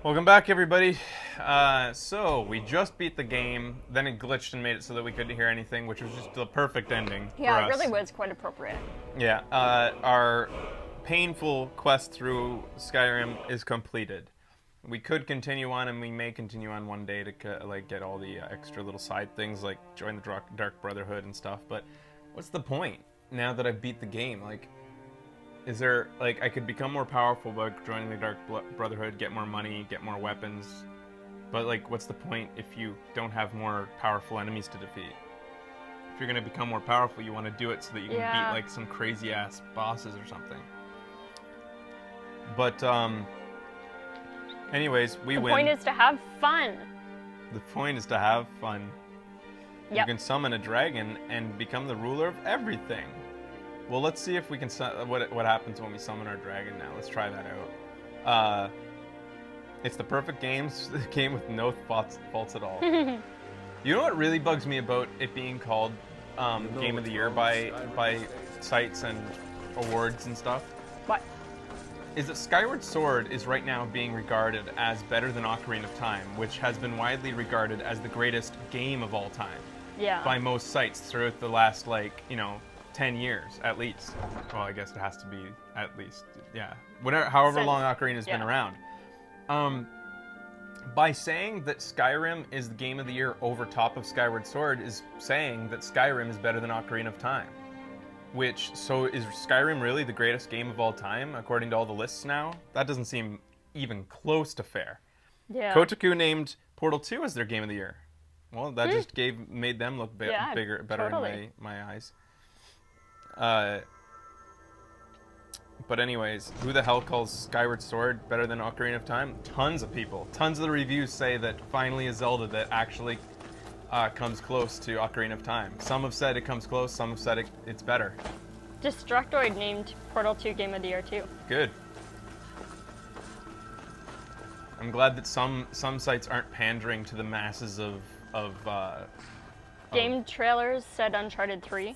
Welcome back, everybody. So we just beat the game, then it glitched and made it so that we couldn't hear anything, which was just the perfect ending for Yeah, us. it really was quite appropriate. Yeah, our painful quest through Skyrim is completed. We could continue on, and we may continue on one day to get all the extra little side things, like join the Dark Brotherhood and stuff. But what's the point now that I've beat the game? Like, is there, like, I could become more powerful by joining the Dark Brotherhood, get more money, get more weapons, but, like, what's the point if you don't have more powerful enemies to defeat? If you're going to become more powerful, you want to do it so that you can beat, like, some crazy-ass bosses or something. But, anyways, we win. The point is to have fun. The point is to have fun. Yep. You can summon a dragon and become the ruler of everything. Well, let's see if we can what happens when we summon our dragon now. Let's try that out. It's the perfect game with no faults at all. You know what really bugs me about it being called Game of the Year by sites and awards and stuff? What? Is that Skyward Sword is right now being regarded as better than Ocarina of Time, which has been widely regarded as the greatest game of all time. Yeah. By most sites throughout the last, 10 years, at least. Well, I guess it has to be at least, yeah. However long Ocarina's been around. By saying that Skyrim is the game of the year over top of Skyward Sword is saying that Skyrim is better than Ocarina of Time. So is Skyrim really the greatest game of all time, according to all the lists now? That doesn't seem even close to fair. Yeah. Kotaku named Portal 2 as their game of the year. Well, that just made them look better totally. in my eyes. But anyways, who the hell calls Skyward Sword better than Ocarina of Time? Tons of people. Tons of the reviews say that finally a Zelda that actually comes close to Ocarina of Time. Some have said it comes close, some have said it's better. Destructoid named Portal 2 Game of the Year too. Good. I'm glad that some sites aren't pandering to the masses of Game trailers said Uncharted 3.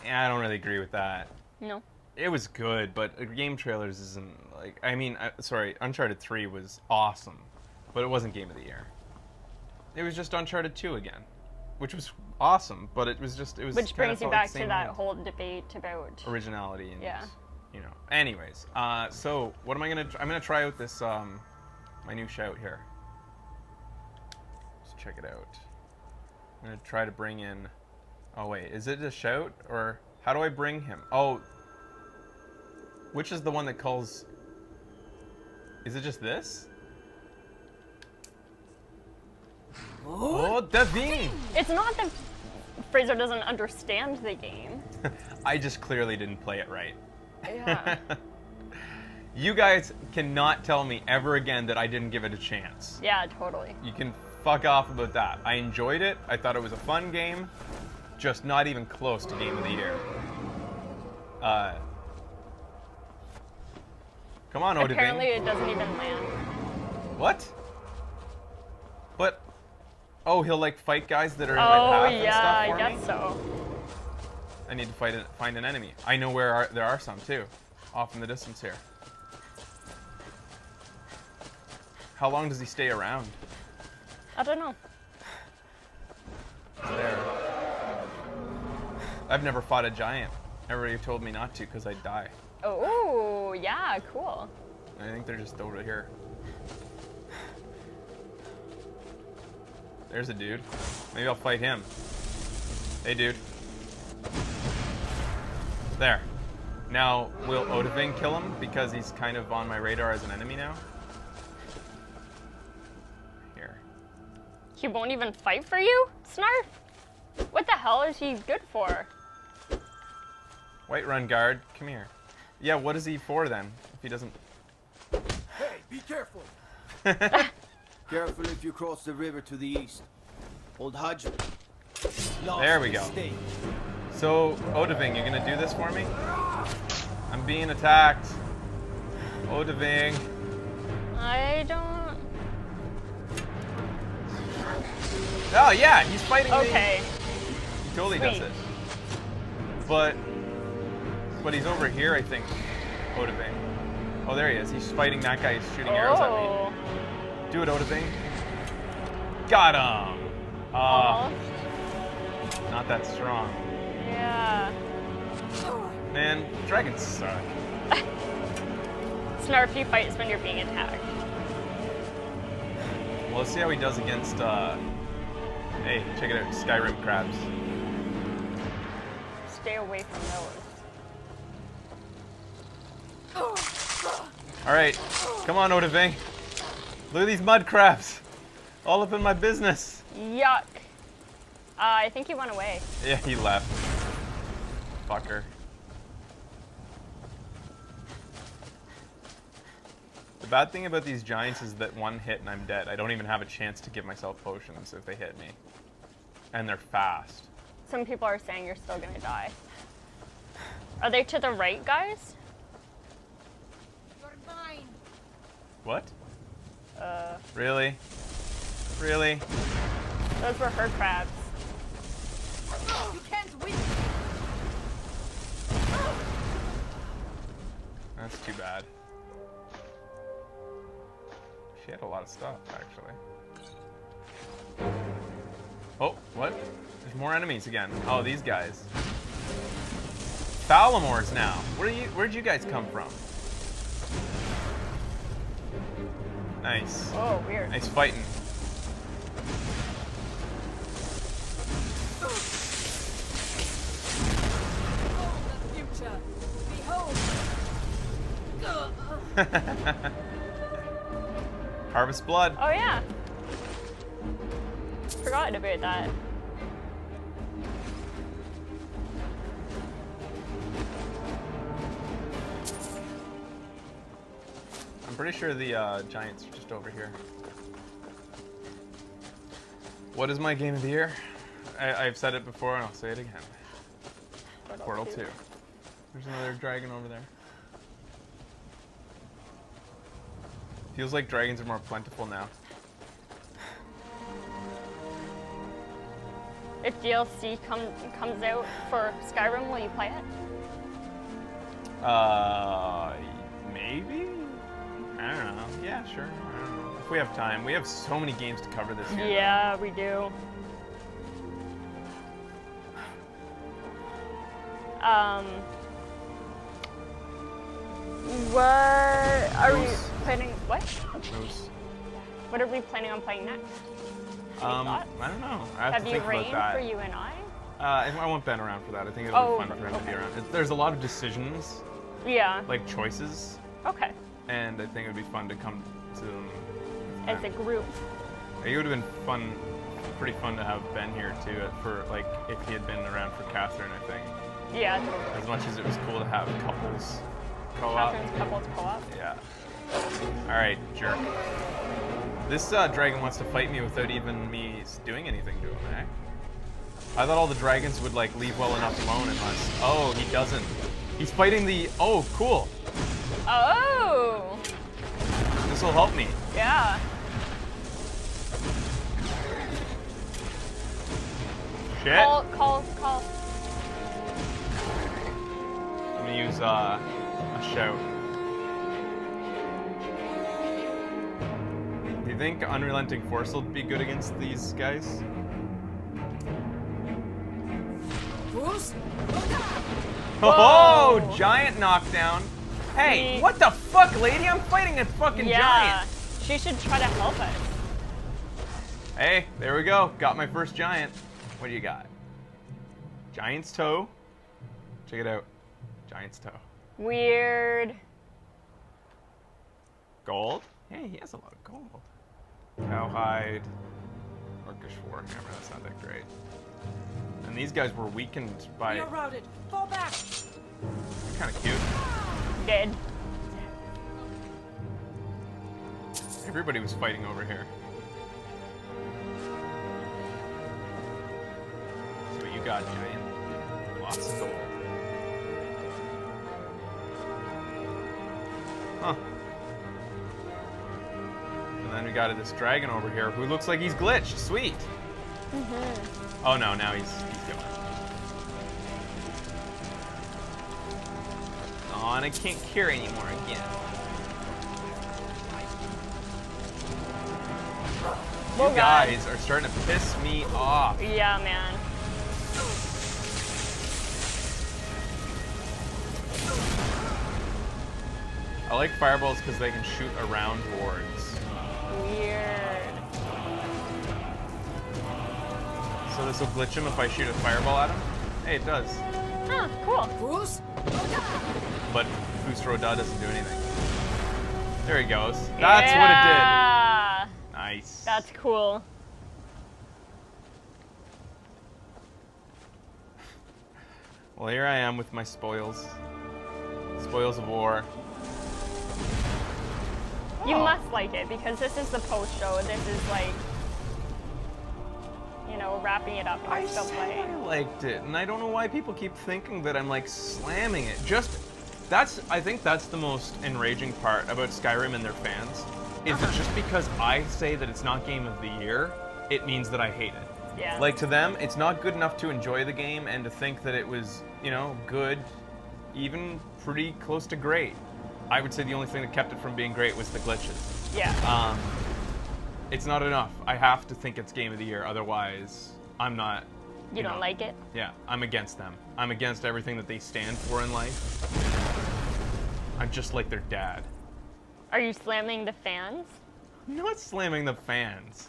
I don't really agree with that. No. It was good, but game trailers isn't like. I mean, sorry, Uncharted 3 was awesome, but it wasn't Game of the Year. It was just Uncharted 2 again, which was awesome, but it was. Which brings you back to that whole debate about originality and Anyways, so what am I gonna? I'm gonna try out this my new shout here. Let's check it out. I'm gonna try to bring in. Oh wait, is it a shout or how do I bring him? Oh, which is the one that calls? Is it just this? Oh, Davin! It's not that Fraser doesn't understand the game. I just clearly didn't play it right. Yeah. You guys cannot tell me ever again that I didn't give it a chance. Yeah, totally. You can fuck off about that. I enjoyed it. I thought it was a fun game. Just not even close to Game of the Year. Come on, Odiving. Apparently it doesn't even land. What? But, oh, he'll fight guys that are in my path and stuff for me? I guess so. I need to find an enemy. I know where there are some too, off in the distance here. How long does he stay around? I don't know. There. I've never fought a giant. Everybody told me not to because I'd die. Oh, yeah, cool. I think they're just over here. There's a dude. Maybe I'll fight him. Hey, dude. There. Now, will Odiving kill him because he's kind of on my radar as an enemy now? Here. He won't even fight for you? Snarf? What the hell is he good for? Whiterun guard, come here. Yeah, what is he for then? If he doesn't... Hey, be careful! Careful if you cross the river to the east. Old Hajj. There we go. So, Odiving, you gonna do this for me? I'm being attacked. Odiving. I don't... Oh yeah, he's fighting me. Okay. He totally does it. But he's over here, I think, Odiving. Oh, there he is. He's fighting that guy. He's shooting arrows at me. Oh. Do it, Odin. Got him. Almost. Not that strong. Yeah. Man, dragons suck. Snarf, you fight when you're being attacked. Well, let's see how he does against, hey, check it out, Skyrim crabs. Stay away from those. Alright, come on, Odiving. Look at these mud crabs. All up in my business. Yuck. I think he went away. Yeah, he left. Fucker. The bad thing about these giants is that one hit and I'm dead. I don't even have a chance to give myself potions if they hit me. And they're fast. Some people are saying you're still gonna die. Are they to the right, guys? What? Really? Really? Those were her crabs. You can't win. That's too bad. She had a lot of stuff, actually. Oh, what? There's more enemies again. Oh, these guys. Thalamors now. Where'd you guys come from? Nice. Oh, weird. Nice fighting. Behold the future. Behold. Harvest blood. Oh, yeah. Forgot about that. I'm pretty sure the giants are just over here. What is my game of the year? I've said it before and I'll say it again. Portal 2. There's another dragon over there. Feels like dragons are more plentiful now. If DLC comes out for Skyrim, will you play it? Maybe? I don't know. Yeah, sure. I don't know. If we have time. We have so many games to cover this year. Yeah, we do. What are we planning? What? Moose. What are we planning on playing next? I don't know. I have to you think about reigned that. for you and I? I want Ben around for that. I think it'll be fun for him to be okay. around. There's a lot of decisions, Yeah. like choices, Okay. and I think it would be fun to come to them. As a group. It would have been fun, pretty fun to have Ben here too, for like if he had been around for Catherine, I think. Yeah. As much as it was cool to have couples co-op. Catherine's couples co-op. Yeah. All right, jerk. This dragon wants to fight me without even me doing anything to him, eh? I thought all the dragons would like leave well enough alone unless... Oh, he doesn't. He's fighting the... Oh, cool. Oh. This will help me. Yeah. Shit. Call. I'm gonna use a shout. Do you think Unrelenting Force will be good against these guys? Oh, giant knockdown. Hey, what the fuck, lady? I'm fighting a fucking giant. She should try to help us. Hey, there we go. Got my first giant. What do you got? Giant's toe. Check it out. Giant's toe. Weird. Gold? Hey, he has a lot of gold. Cowhide. Orcish Warhammer. That's not that great. And these guys were weakened by... You're routed. Fall back. Kind of cute. Dead. Everybody was fighting over here. See what you got, giant. Lots of gold. Huh. And then we got this dragon over here who looks like he's glitched. Sweet. Mm-hmm. Oh no, now he's going. Oh, and I can't cure anymore again. Oh, You God. guys are starting to piss me off. Yeah, man. I like fireballs because they can shoot around wards. Weird. So this will glitch him if I shoot a fireball at him? Hey, it does. Huh, cool. Bruce? But Fusroda doesn't do anything. There he goes. That's what it Yeah. did. Nice. That's cool. Well, here I am with my spoils. Spoils of war. You Oh. must like it because this is the post show. This is like, you know, wrapping it up and I you're still said playing. I liked it, and I don't know why people keep thinking that I'm like slamming it. I think that's the most enraging part about Skyrim and their fans, is that just because I say that it's not game of the year, it means that I hate it. Yeah. Like to them, it's not good enough to enjoy the game and to think that it was, you know, good, even pretty close to great. I would say the only thing that kept it from being great was the glitches. Yeah. It's not enough. I have to think it's game of the year, otherwise I'm not. you don't know, like it? Yeah, I'm against them. I'm against everything that they stand for in life. I'm just like their dad. Are you slamming the fans? I'm not slamming the fans.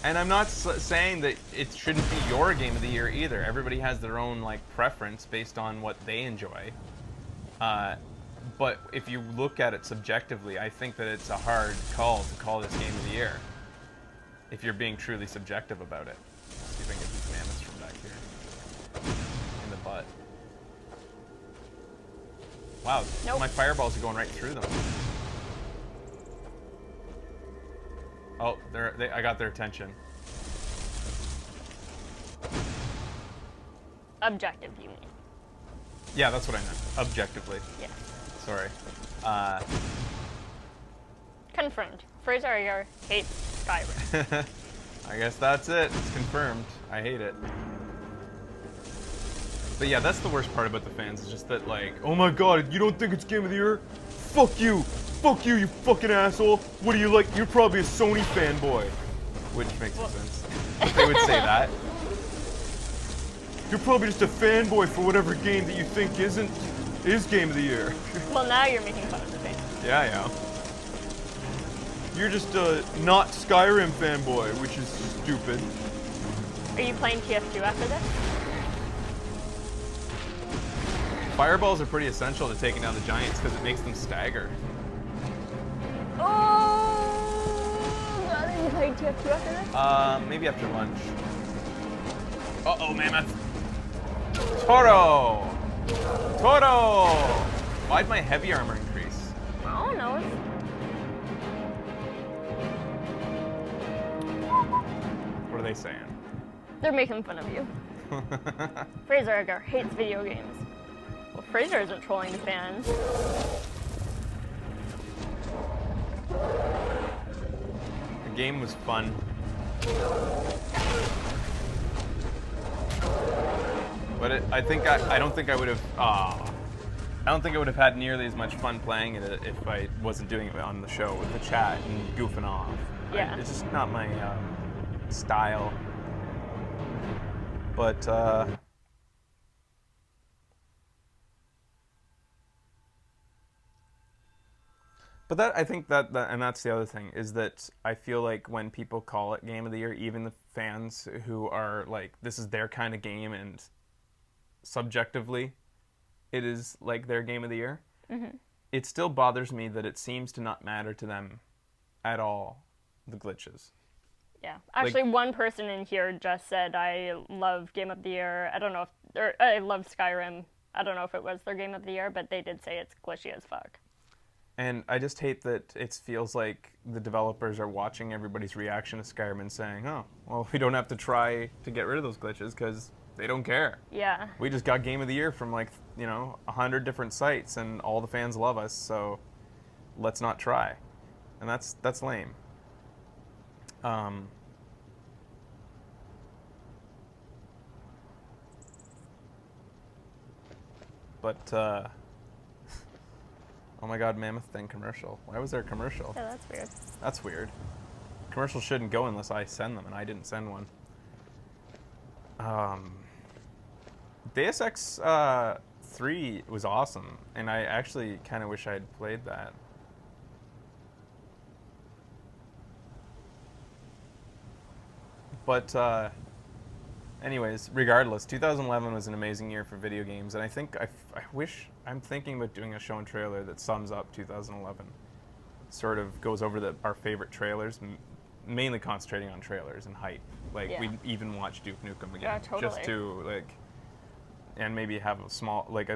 And I'm not saying that it shouldn't be your game of the year either. Everybody has their own like preference based on what they enjoy. But if you look at it subjectively, I think that it's a hard call to call this game of the year. If you're being truly subjective about it. Let's see if I can get these mammoths from back here. In the butt. Wow, Nope. my fireballs are going right through them. Oh, I got their attention. Objective, you mean? Yeah, that's what I meant. Objectively. Yeah. Sorry. Confirmed. Fraser hates Skyrim. I guess that's it. It's confirmed. I hate it. But yeah, that's the worst part about the fans, is just that like, oh my god, you don't think it's game of the year? Fuck you! Fuck you, you fucking asshole! What do you like? You're probably a Sony fanboy. Which makes no sense. But they would say that. You're probably just a fanboy for whatever game that you think is game of the year. Well, now you're making fun of the fans. Yeah. You're just a not Skyrim fanboy, which is stupid. Are you playing PS2 after this? Fireballs are pretty essential to taking down the giants because it makes them stagger. Oh, are you playing PS2 after this? Maybe after lunch. Uh-oh, mammoth. Toro! Why'd my heavy armor increase? I don't know. What are they saying? They're making fun of you. Fraser Edgar hates video games. Well, Fraser isn't trolling the fans. The game was fun. But I don't think I would have. I don't think I would have had nearly as much fun playing it if I wasn't doing it on the show with the chat and goofing off. Yeah. It's just not my style. But that I think that and that's the other thing, is that I feel like when people call it game of the year, even the fans who are like, this is their kind of game and subjectively it is like their game of the year, it still bothers me that it seems to not matter to them at all, the glitches. Yeah. Actually, one person in here just said, I love Game of the Year. I don't know or I love Skyrim. I don't know if it was their Game of the Year, but they did say it's glitchy as fuck. And I just hate that it feels like the developers are watching everybody's reaction to Skyrim and saying, oh, well, we don't have to try to get rid of those glitches because they don't care. Yeah. We just got Game of the Year from 100 different sites and all the fans love us, so let's not try. And that's lame. Oh my god, Mammoth Thing commercial. Why was there a commercial? Yeah, that's weird. That's weird. Commercials shouldn't go unless I send them, and I didn't send one. Deus Ex 3 was awesome, and I actually kind of wish I had played that. But anyways, regardless, 2011 was an amazing year for video games, and I think I wish I'm thinking about doing a show and trailer that sums up 2011. Sort of goes over our favorite trailers, mainly concentrating on trailers and hype. Like Yeah. we'd even watch Duke Nukem again, Yeah, totally. just to like, and maybe have a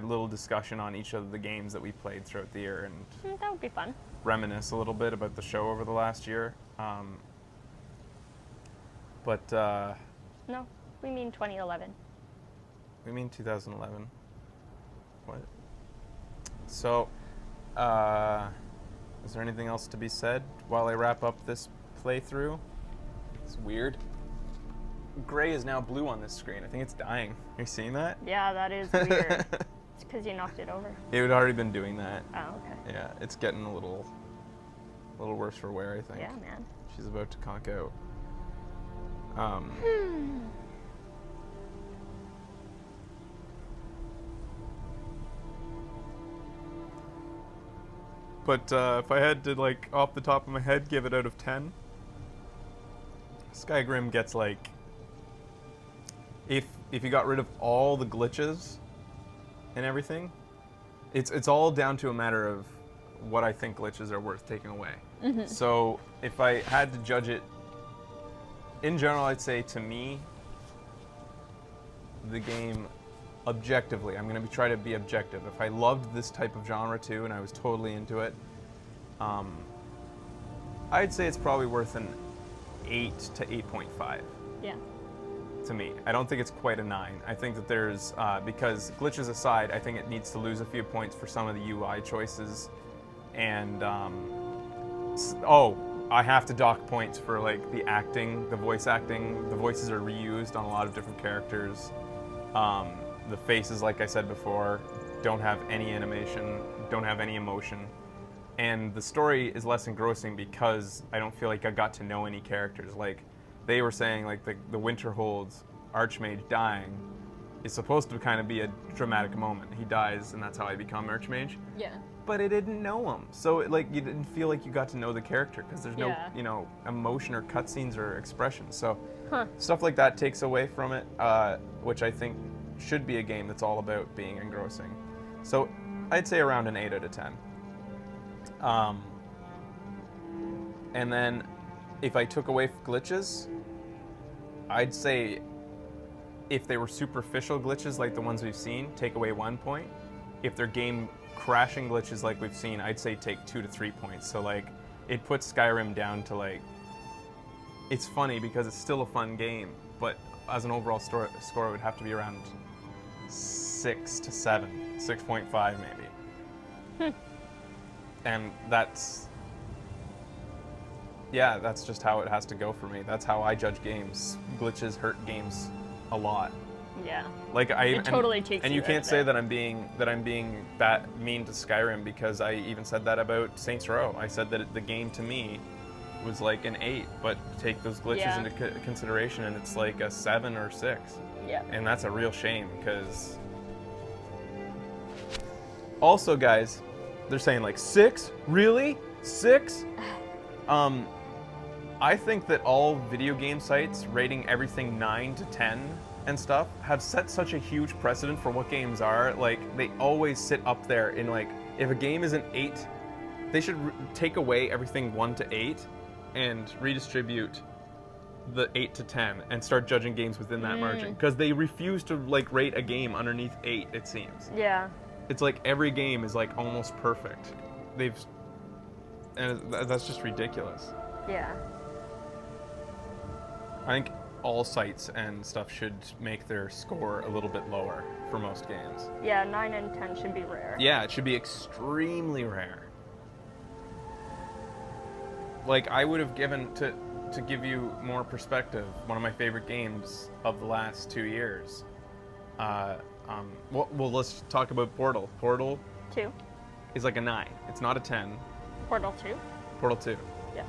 little discussion on each of the games that we played throughout the year and That would be fun. reminisce a little bit about the show over the last year. But No, we mean 2011. we mean 2011. What? So, is there anything else to be said while I wrap up this playthrough? It's weird. Gray is now blue on this screen. I think it's dying. Are you seeing that? Yeah, that is weird. It's because you knocked it over. It had already been doing that. Oh, okay. Yeah, it's getting a little worse for wear, I think. Yeah, man. She's about to conk out. But if I had to, like, off the top of my head, give it out of 10, Skyrim gets, like, if you got rid of all the glitches and everything, it's all down to a matter of what I think glitches are worth taking away. Mm-hmm. So if I had to judge it, in general, I'd say to me, the game, objectively, I'm going to try to be objective. If I loved this type of genre too, and I was totally into it, I'd say it's probably worth an 8 to 8.5 Yeah. to me. I don't think it's quite a 9. I think that there's, because glitches aside, I think it needs to lose a few points for some of the UI choices. And, I have to dock points for like the acting, the voice acting. The voices are reused on a lot of different characters. The faces, like I said before, don't have any animation, don't have any emotion. And the story is less engrossing because I don't feel like I got to know any characters. Like, they were saying, like, the Winterhold's Archmage dying is supposed to kind of be a dramatic moment. He dies, and that's how I become Archmage. Yeah. But I didn't know him, so you didn't feel like you got to know the character because there's Yeah. no, emotion or cutscenes or expressions. So Huh. stuff like that takes away from it, which I think should be a game that's all about being engrossing. So I'd say around an 8 out of 10. And then if I took away glitches, I'd say if they were superficial glitches like the ones we've seen, take away 1 point. If they're game crashing glitches like we've seen, I'd say take 2 to 3 points. So like, it puts Skyrim down to like, it's funny because it's still a fun game, but as an overall score it would have to be around 6 to 7, 6.5 maybe. And that's just how it has to go for me. That's how I judge games. Glitches hurt games a lot. Yeah. Like It totally takes and you you out can't of say it. that I'm being that mean to Skyrim because I even said that about Saints Row. I said that the game to me was like an 8, but take those glitches Yeah. into consideration and it's like a 7 or 6. Yeah. And that's a real shame because also, guys, they're saying like 6? Really? 6? I think that all video game sites rating everything 9 to 10 and stuff have set such a huge precedent for what games are. Like, they always sit up there in like, if a game is an 8, they should take away everything 1 to 8 and redistribute the 8 to 10 and start judging games within that margin. Because they refuse to like rate a game underneath 8, it seems. Yeah. It's like every game is like almost perfect. And that's just ridiculous. Yeah. I think all sites and stuff should make their score a little bit lower for most games. Yeah, 9 and 10 should be rare. Yeah, it should be extremely rare. Like, I would have given, to give you more perspective, one of my favorite games of the last 2 years. Well, let's talk about Portal. Portal 2. is like a 9. It's not a 10. Portal 2. Portal 2. Yeah.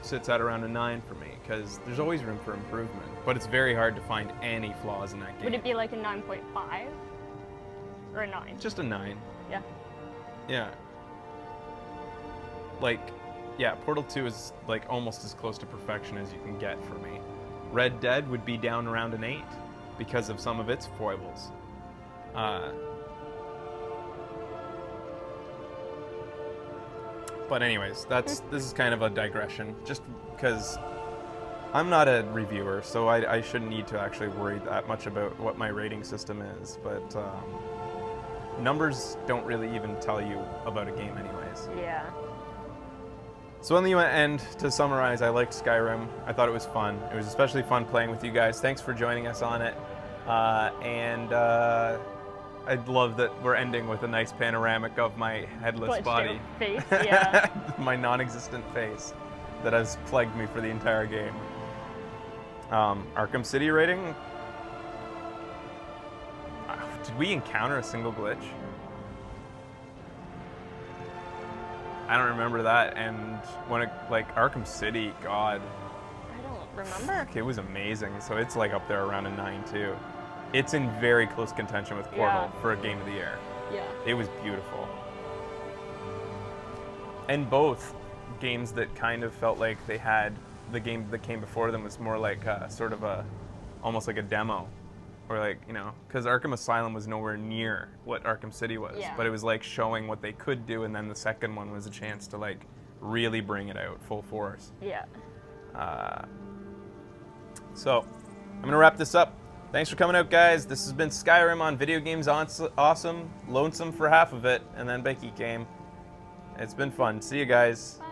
sits at around a 9 for me, because there's always room for improvement. But it's very hard to find any flaws in that game. Would it be like a 9.5? Or a 9? Just a 9. Yeah. Yeah. Like, yeah, Portal 2 is like almost as close to perfection as you can get for me. Red Dead would be down around an 8 because of some of its foibles. But anyways, this is kind of a digression, just because I'm not a reviewer, so I shouldn't need to actually worry that much about what my rating system is, but numbers don't really even tell you about a game anyways. Yeah. So in the end, to summarize, I liked Skyrim. I thought it was fun. It was especially fun playing with you guys. Thanks for joining us on it. I love that we're ending with a nice panoramic of my headless Glitched body. out face, yeah. My non-existent face that has plagued me for the entire game. Arkham City rating? Did we encounter a single glitch? I don't remember that, and when it, like, Arkham City, God. I don't remember. It was amazing, so it's like up there around a 9 too. It's in very close contention with Portal for a Game of the Year. Yeah. It was beautiful. And both games that kind of felt like they had, the game that came before them was more like sort of almost like a demo. Or like, you know, because Arkham Asylum was nowhere near what Arkham City was. Yeah. But it was like showing what they could do, and then the second one was a chance to like really bring it out full force. Yeah. So, I'm going to wrap this up. Thanks for coming out, guys. This has been Skyrim on Video Games Awesome. Lonesome for half of it, and then Becky came. It's been fun. See you guys. Bye.